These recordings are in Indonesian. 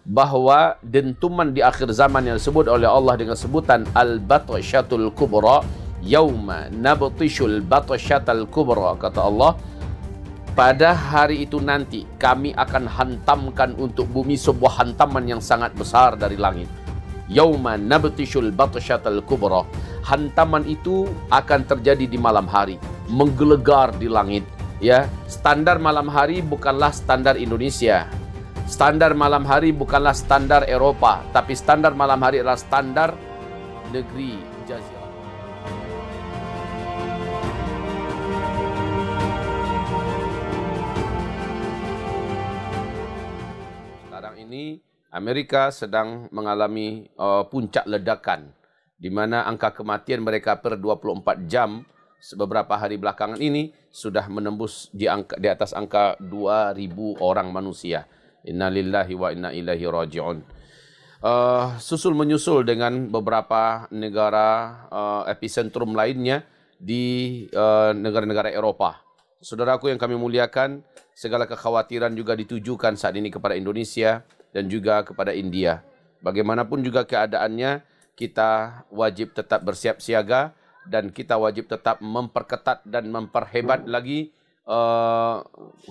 bahwa dentuman di akhir zaman yang disebut oleh Allah dengan sebutan al-batsyatul kubra, yauma nabtishul batsyatal kubra, kata Allah, pada hari itu nanti kami akan hantamkan untuk bumi sebuah hantaman yang sangat besar dari langit. Yauma nabtishul batsyatal kubra. Hantaman itu akan terjadi di malam hari, menggelegar di langit. Ya, standar malam hari bukanlah standar Indonesia. Standar malam hari bukanlah standar Eropa, tapi standar malam hari adalah standar negeri Jazirah. Sekarang ini Amerika sedang mengalami puncak ledakan, di mana angka kematian mereka per 24 jam beberapa hari belakangan ini sudah menembus di atas angka 2.000 orang manusia. Innalillahi wa inna ilaihi raji'un. Susul menyusul dengan beberapa negara epicentrum lainnya di negara-negara Eropa. Saudaraku yang kami muliakan, segala kekhawatiran juga ditujukan saat ini kepada Indonesia dan juga kepada India. Bagaimanapun juga keadaannya, kita wajib tetap bersiap siaga dan kita wajib tetap memperketat dan memperhebat lagi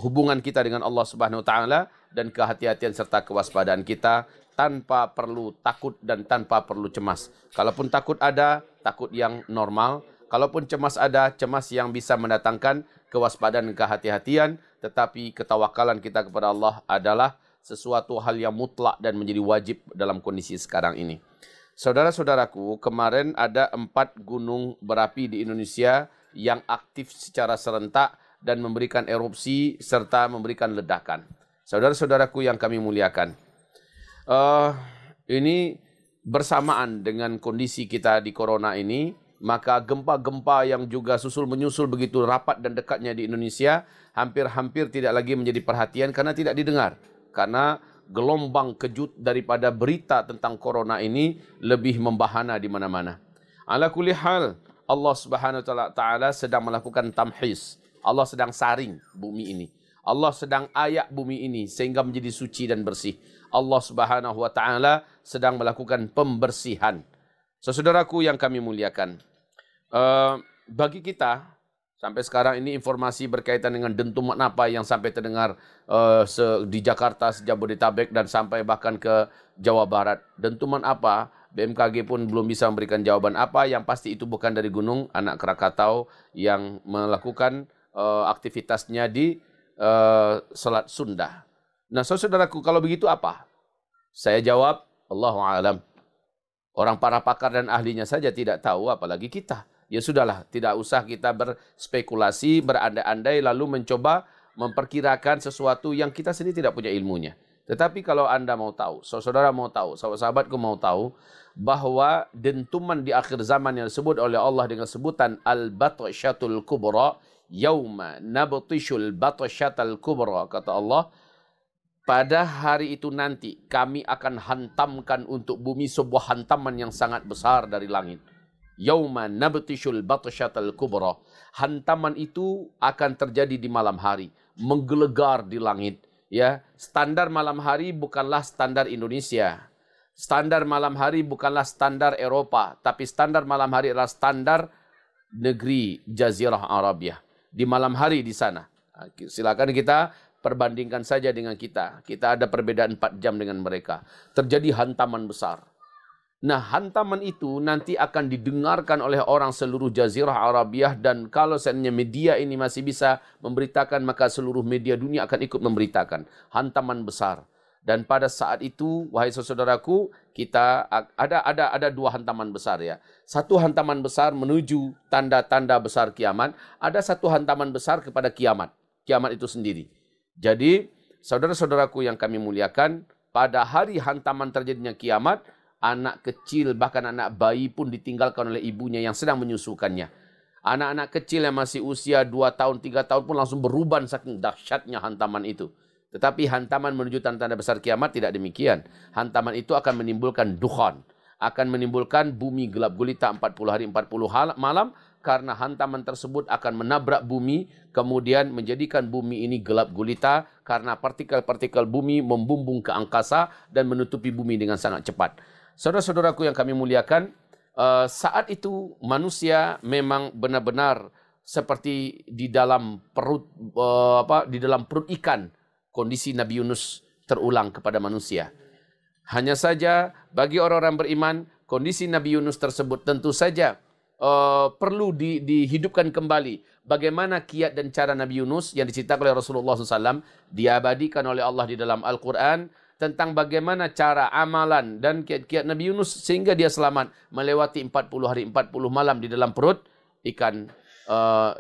hubungan kita dengan Allah Subhanahu wa taala dan kehati-hatian serta kewaspadaan kita tanpa perlu takut dan tanpa perlu cemas. Kalaupun takut ada, takut yang normal. Kalaupun cemas ada, cemas yang bisa mendatangkan kewaspadaan dan kehati-hatian, tetapi ketawakalan kita kepada Allah adalah sesuatu hal yang mutlak dan menjadi wajib dalam kondisi sekarang ini. Saudara-saudaraku, kemarin ada 4 gunung berapi di Indonesia yang aktif secara serentak dan memberikan erupsi serta memberikan ledakan. Saudara-saudaraku yang kami muliakan, ini bersamaan dengan kondisi kita di corona ini, maka gempa-gempa yang juga susul menyusul begitu rapat dan dekatnya di Indonesia hampir-hampir tidak lagi menjadi perhatian karena tidak didengar. Karena gelombang kejut daripada berita tentang corona ini lebih membahana di mana-mana. Ala kulli hal, Allah Subhanahu wa taala sedang melakukan tamhis. Allah sedang saring bumi ini. Allah sedang ayak bumi ini sehingga menjadi suci dan bersih. Allah Subhanahu wa taala sedang melakukan pembersihan. Saudaraku yang kami muliakan, bagi kita sampai sekarang ini informasi berkaitan dengan dentuman apa yang sampai terdengar di Jakarta, Jabodetabek dan sampai bahkan ke Jawa Barat. Dentuman apa? BMKG pun belum bisa memberikan jawaban apa. Yang pasti itu bukan dari gunung anak Krakatau yang melakukan aktivitasnya di Selat Sunda. Nah, saudaraku, kalau begitu apa? Saya jawab, Allahu a'lam. Orang para pakar dan ahlinya saja tidak tahu, apalagi kita. Ya sudahlah, tidak usah kita berspekulasi, berandai-andai, lalu mencoba memperkirakan sesuatu yang kita sendiri tidak punya ilmunya. Tetapi kalau Anda mau tahu, saudara mau tahu, sahabat-sahabatku mau tahu, bahwa dentuman di akhir zaman yang disebut oleh Allah dengan sebutan al-batsyatul kubra, yauma nabtishul batsyatal kubra, kata Allah, pada hari itu nanti kami akan hantamkan untuk bumi sebuah hantaman yang sangat besar dari langit. Yauma nabtishul batsyatal kubra. Hantaman itu akan terjadi di malam hari, menggelegar di langit. Ya, standar malam hari bukanlah standar Indonesia. Standar malam hari bukanlah standar Eropa, tapi standar malam hari adalah standar negeri Jazirah Arabia. Di malam hari di sana. Silakan kita perbandingkan saja dengan kita. Kita ada perbedaan 4 jam dengan mereka. Terjadi hantaman besar. Nah, hantaman itu nanti akan didengarkan oleh orang seluruh Jazirah Arabiah, dan kalau seandainya media ini masih bisa memberitakan, maka seluruh media dunia akan ikut memberitakan. Hantaman besar. Dan pada saat itu, wahai saudaraku, kita ada 2 hantaman besar ya. Satu hantaman besar menuju tanda-tanda besar kiamat, ada satu hantaman besar kepada kiamat. Kiamat itu sendiri. Jadi, saudara-saudaraku yang kami muliakan, pada hari hantaman terjadinya kiamat, anak kecil, bahkan anak bayi pun ditinggalkan oleh ibunya yang sedang menyusukannya. Anak-anak kecil yang masih usia 2 tahun, 3 tahun pun langsung beruban saking dahsyatnya hantaman itu. Tetapi hantaman menuju tanda-tanda besar kiamat tidak demikian. Hantaman itu akan menimbulkan dukhan. Akan menimbulkan bumi gelap gulita 40 hari 40 malam. karena hantaman tersebut akan menabrak bumi, kemudian menjadikan bumi ini gelap gulita karena partikel-partikel bumi membumbung ke angkasa dan menutupi bumi dengan sangat cepat. Saudara-saudaraku yang kami muliakan, saat itu manusia memang benar-benar seperti di dalam perut ikan. Kondisi Nabi Yunus terulang kepada manusia. Hanya saja bagi orang-orang beriman, kondisi Nabi Yunus tersebut tentu saja perlu dihidupkan kembali. Bagaimana kiat dan cara Nabi Yunus yang diceritakan oleh Rasulullah SAW, diabadikan oleh Allah di dalam Al-Quran, tentang bagaimana cara amalan dan kiat-kiat Nabi Yunus sehingga dia selamat melewati 40 hari 40 malam di dalam perut ikan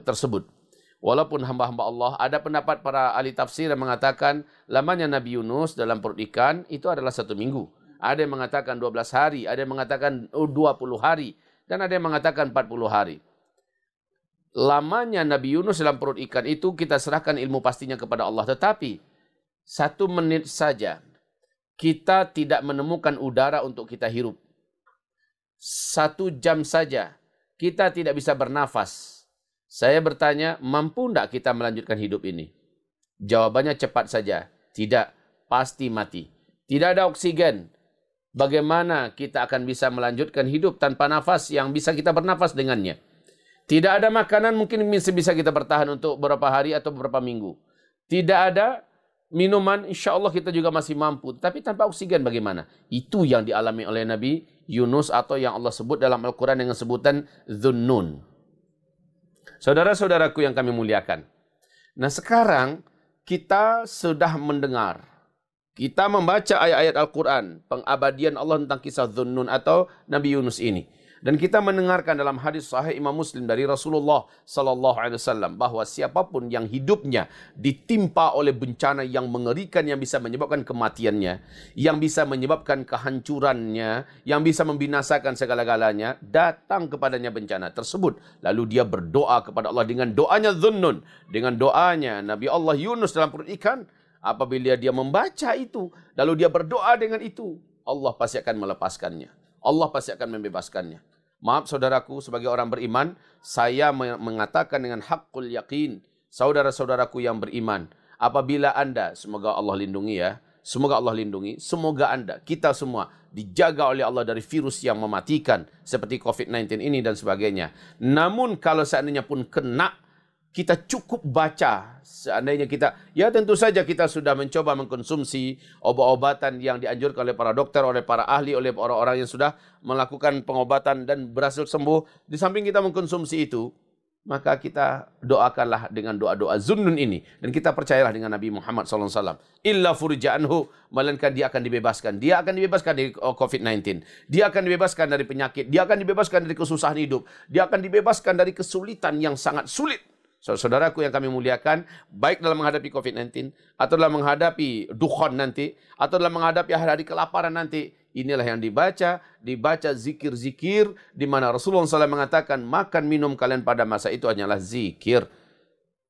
tersebut. Walaupun hamba-hamba Allah, ada pendapat para ahli tafsir yang mengatakan lamanya Nabi Yunus dalam perut ikan itu adalah 1 minggu. Ada yang mengatakan 12 hari, ada yang mengatakan 20 hari, dan ada yang mengatakan 40 hari. Lamanya Nabi Yunus dalam perut ikan itu kita serahkan ilmu pastinya kepada Allah. Tetapi 1 menit saja kita tidak menemukan udara untuk kita hirup. 1 jam saja kita tidak bisa bernafas. Saya bertanya, mampu tidak kita melanjutkan hidup ini? Jawabannya cepat saja. Tidak, pasti mati. Tidak ada oksigen. Bagaimana kita akan bisa melanjutkan hidup tanpa nafas yang bisa kita bernafas dengannya? Tidak ada makanan mungkin bisa kita bertahan untuk beberapa hari atau beberapa minggu. Tidak ada minuman, insya Allah kita juga masih mampu. Tapi tanpa oksigen bagaimana? Itu yang dialami oleh Nabi Yunus atau yang Allah sebut dalam Al-Quran dengan sebutan Dhunnun. Saudara-saudaraku yang kami muliakan. Nah sekarang kita sudah mendengar. Kita membaca ayat-ayat Al-Quran. Pengabadian Allah tentang kisah Dhunnun atau Nabi Yunus ini. Dan kita mendengarkan dalam hadis sahih Imam Muslim dari Rasulullah SAW bahwa siapapun yang hidupnya ditimpa oleh bencana yang mengerikan yang bisa menyebabkan kematiannya, yang bisa menyebabkan kehancurannya, yang bisa membinasakan segala-galanya, datang kepadanya bencana tersebut. Lalu dia berdoa kepada Allah dengan doanya Dhunnun, dengan doanya Nabi Allah Yunus dalam perut ikan. Apabila dia membaca itu, lalu dia berdoa dengan itu, Allah pasti akan melepaskannya. Allah pasti akan membebaskannya. Maaf saudaraku, sebagai orang beriman, saya mengatakan dengan haqqul yaqin, saudara-saudaraku yang beriman, apabila Anda, semoga Allah lindungi ya, semoga Allah lindungi, semoga Anda, kita semua dijaga oleh Allah dari virus yang mematikan seperti COVID-19 ini dan sebagainya. Namun kalau seandainya pun kena, kita cukup baca, seandainya kita, ya tentu saja kita sudah mencoba mengkonsumsi obat-obatan yang dianjurkan oleh para dokter, oleh para ahli, oleh orang-orang yang sudah melakukan pengobatan dan berhasil sembuh. Di samping kita mengkonsumsi itu, maka kita doakanlah dengan doa-doa Dhunnun ini. Dan kita percayalah dengan Nabi Muhammad SAW. Illa furija anhu, melainkan dia akan dibebaskan. Dia akan dibebaskan dari COVID-19. Dia akan dibebaskan dari penyakit. Dia akan dibebaskan dari kesusahan hidup. Dia akan dibebaskan dari kesulitan yang sangat sulit. Saudaraku yang kami muliakan, baik dalam menghadapi COVID-19, atau dalam menghadapi dukhan nanti, atau dalam menghadapi hari-hari kelaparan nanti, inilah yang dibaca zikir-zikir, di mana Rasulullah SAW mengatakan, makan minum kalian pada masa itu hanyalah zikir.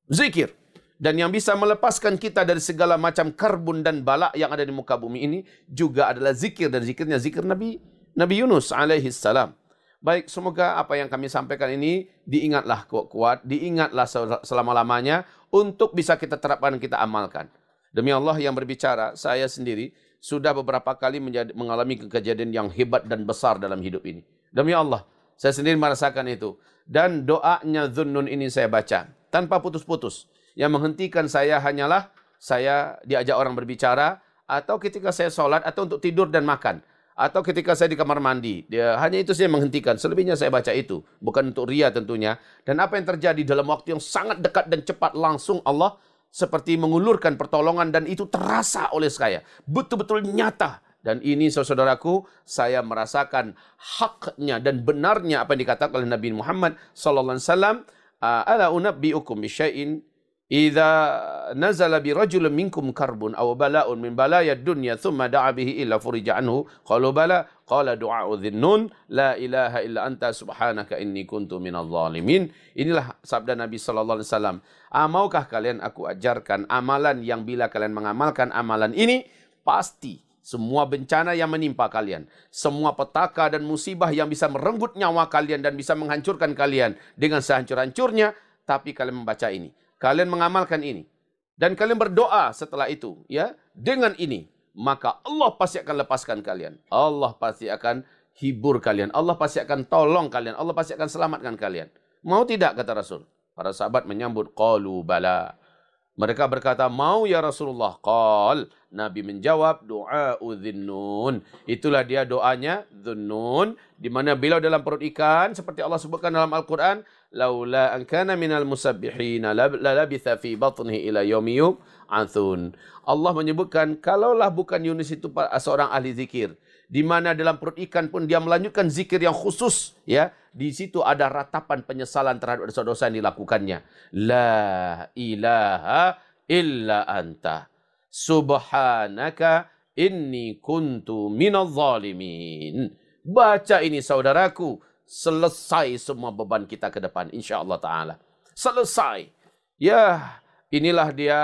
Zikir. Dan yang bisa melepaskan kita dari segala macam karbun dan bala yang ada di muka bumi ini, juga adalah zikir, dan zikirnya zikir Nabi Yunus alaihi salam. Baik, semoga apa yang kami sampaikan ini diingatlah kuat, diingatlah selama-lamanya untuk bisa kita terapkan, kita amalkan. Demi Allah yang berbicara, saya sendiri sudah beberapa kali mengalami kejadian yang hebat dan besar dalam hidup ini. Demi Allah, saya sendiri merasakan itu. Dan doanya Dhunnun ini saya baca tanpa putus-putus. Yang menghentikan saya hanyalah saya diajak orang berbicara, atau ketika saya sholat, atau untuk tidur dan makan. Atau ketika saya di kamar mandi, hanya itu saya menghentikan. Selebihnya saya baca itu, bukan untuk ria tentunya. Dan apa yang terjadi dalam waktu yang sangat dekat dan cepat, langsung Allah seperti mengulurkan pertolongan, dan itu terasa oleh saya, betul-betul nyata. Dan ini saudaraku, saya merasakan haknya dan benarnya apa yang dikatakan oleh Nabi Muhammad SAW. Ala unabbi'ukum bisyai'in idza nazala bi rajulin minkum karbun aw bala'un min balayad dunya thumma da'a bihi illa furija anhu qalu bala qala du'a'u Dhunnun la ilaha illa anta subhanaka inni kuntu minadh dhalimin. Inilah sabda Nabi sallallahu alaihi wasallam. Maukah kalian aku ajarkan amalan yang bila kalian mengamalkan amalan ini, pasti semua bencana yang menimpa kalian, semua petaka dan musibah yang bisa merenggut nyawa kalian dan bisa menghancurkan kalian dengan sehancur-hancurnya, tapi kalian membaca ini, kalian mengamalkan ini, dan kalian berdoa setelah itu, ya, dengan ini, maka Allah pasti akan lepaskan kalian. Allah pasti akan hibur kalian. Allah pasti akan tolong kalian. Allah pasti akan selamatkan kalian. Mau tidak, kata Rasul? Para sahabat menyambut, qalu bala. Mereka berkata, mau ya Rasulullah. Qal, Nabi menjawab, du'a'u dhinnun. Itulah dia doanya, dhunnun. Di mana beliau dalam perut ikan, seperti Allah sebutkan dalam Al-Quran, laula an kana minal musabbihina labitha fi batnihi ila yaumi yub'atsun. Allah menyebutkan, kalaulah bukan Yunus itu seorang ahli zikir, di mana dalam perut ikan pun dia melanjutkan zikir yang khusus, ya, di situ ada ratapan penyesalan terhadap dosa-dosa yang dilakukannya. La ilaha illa anta subhanaka inni kuntu minadh zalimin. Baca ini saudaraku, selesai semua beban kita ke depan, insya-Allah taala. Selesai. Ya, inilah dia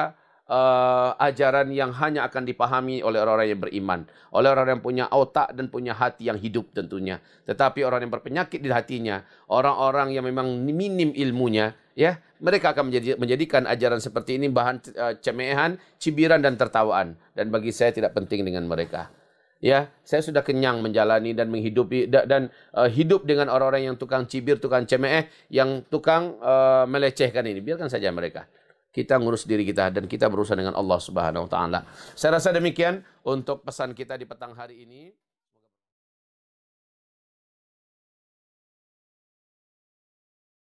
ajaran yang hanya akan dipahami oleh orang-orang yang beriman, oleh orang yang punya otak dan punya hati yang hidup tentunya. Tetapi orang yang berpenyakit di hatinya, orang-orang yang memang minim ilmunya, ya, mereka akan menjadikan ajaran seperti ini bahan cemehan, cibiran dan tertawaan. Dan bagi saya tidak penting dengan mereka. Ya, saya sudah kenyang menjalani dan menghidupi dan hidup dengan orang-orang yang tukang cibir, tukang cemeh, yang tukang melecehkan ini. Biarkan saja mereka. Kita ngurus diri kita dan kita berurusan dengan Allah Subhanahu wa taala. Saya rasa demikian untuk pesan kita di petang hari ini.